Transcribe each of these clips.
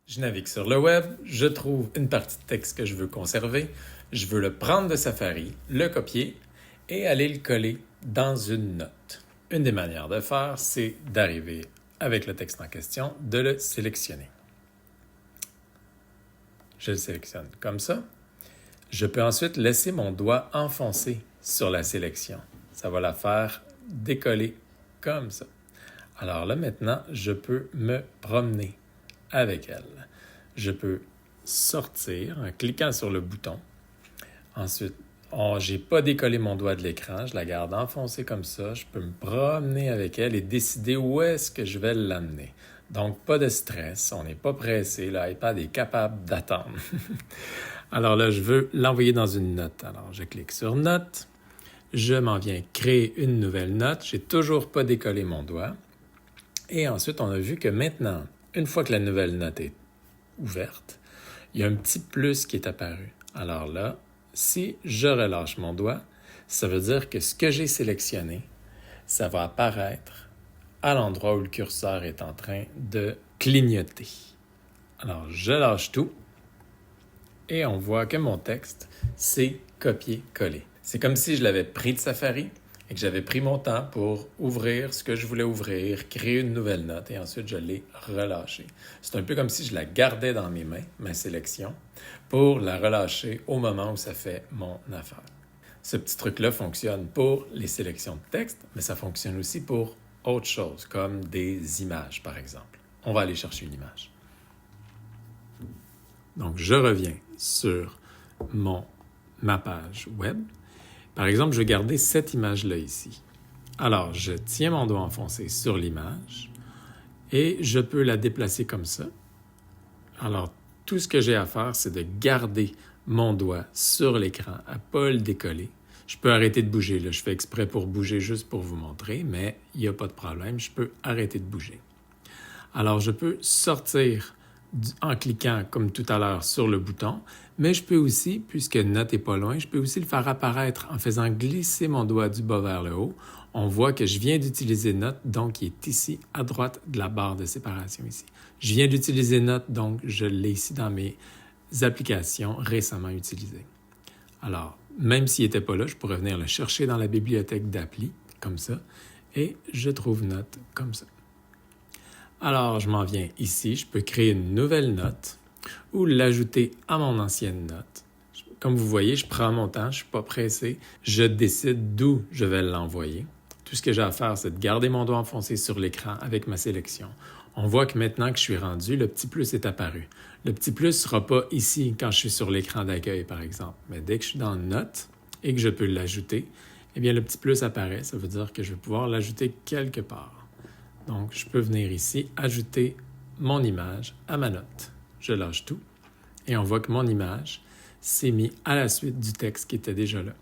Je navigue sur le web, je trouve une partie de texte que je veux conserver, je veux le prendre de Safari, le copier et aller le coller dans une note. Une des manières de faire, c'est d'arriver avec le texte en question, de le sélectionner. Je le sélectionne comme ça. Je peux ensuite laisser mon doigt enfoncer sur la sélection. Ça va la faire décoller comme ça. Alors là, maintenant, je peux me promener avec elle. Je peux sortir en cliquant sur le bouton. Ensuite, je n'ai pas décollé mon doigt de l'écran, je la garde enfoncée comme ça. Je peux me promener avec elle et décider où est-ce que je vais l'amener. Donc, pas de stress, on n'est pas pressé, l'iPad est capable d'attendre. Alors là, je veux l'envoyer dans une note. Alors, je clique sur Note, je m'en viens créer une nouvelle note. Je n'ai toujours pas décollé mon doigt. Et ensuite, on a vu que maintenant, une fois que la nouvelle note est ouverte, il y a un petit plus qui est apparu. Alors là, si je relâche mon doigt, ça veut dire que ce que j'ai sélectionné, ça va apparaître à l'endroit où le curseur est en train de clignoter. Alors, je lâche tout et on voit que mon texte, c'est copier-coller. C'est comme si je l'avais pris de Safari et que j'avais pris mon temps pour ouvrir ce que je voulais ouvrir, créer une nouvelle note et ensuite je l'ai relâchée. C'est un peu comme si je la gardais dans mes mains, ma sélection, pour la relâcher au moment où ça fait mon affaire. Ce petit truc-là fonctionne pour les sélections de texte, mais ça fonctionne aussi pour autre chose, comme des images, par exemple. On va aller chercher une image. Donc, je reviens sur ma page web. Par exemple, je vais garder cette image-là ici. Alors, je tiens mon doigt enfoncé sur l'image et je peux la déplacer comme ça. Alors, tout ce que j'ai à faire, c'est de garder mon doigt sur l'écran, à ne pas le décoller. Je peux arrêter de bouger. Là, je fais exprès pour bouger juste pour vous montrer, mais il n'y a pas de problème. Je peux arrêter de bouger. Alors, je peux sortir en cliquant, comme tout à l'heure, sur le bouton, mais je peux aussi, puisque Note n'est pas loin, je peux aussi le faire apparaître en faisant glisser mon doigt du bas vers le haut. On voit que je viens d'utiliser Note, donc il est ici à droite de la barre de séparation ici. Je viens d'utiliser Note, donc je l'ai ici dans mes applications récemment utilisées. Alors, même s'il n'était pas là, je pourrais venir le chercher dans la bibliothèque d'appli, comme ça, et je trouve Note comme ça. Alors, je m'en viens ici, je peux créer une nouvelle note ou l'ajouter à mon ancienne note. Comme vous voyez, je prends mon temps, je ne suis pas pressé, je décide d'où je vais l'envoyer. Tout ce que j'ai à faire, c'est de garder mon doigt enfoncé sur l'écran avec ma sélection. On voit que maintenant que je suis rendu, le petit plus est apparu. Le petit plus ne sera pas ici quand je suis sur l'écran d'accueil, par exemple. Mais dès que je suis dans Note et que je peux l'ajouter, eh bien, le petit plus apparaît. Ça veut dire que je vais pouvoir l'ajouter quelque part. Donc, je peux venir ici, ajouter mon image à ma note. Je lâche tout et on voit que mon image s'est mise à la suite du texte qui était déjà là.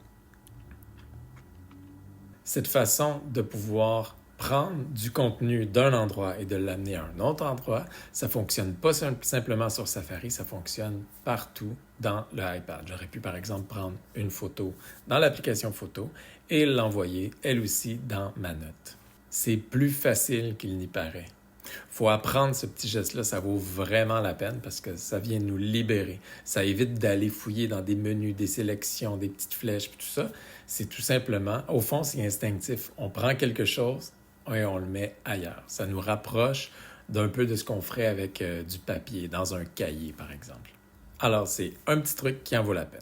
Cette façon de pouvoir prendre du contenu d'un endroit et de l'amener à un autre endroit, ça ne fonctionne pas simplement sur Safari, ça fonctionne partout dans le iPad. J'aurais pu, par exemple, prendre une photo dans l'application photo et l'envoyer, elle aussi, dans ma note. C'est plus facile qu'il n'y paraît. Il faut apprendre ce petit geste-là, ça vaut vraiment la peine parce que ça vient nous libérer. Ça évite d'aller fouiller dans des menus, des sélections, des petites flèches, tout ça. C'est tout simplement, au fond, c'est instinctif. On prend quelque chose et on le met ailleurs. Ça nous rapproche d'un peu de ce qu'on ferait avec du papier, dans un cahier, par exemple. Alors, c'est un petit truc qui en vaut la peine.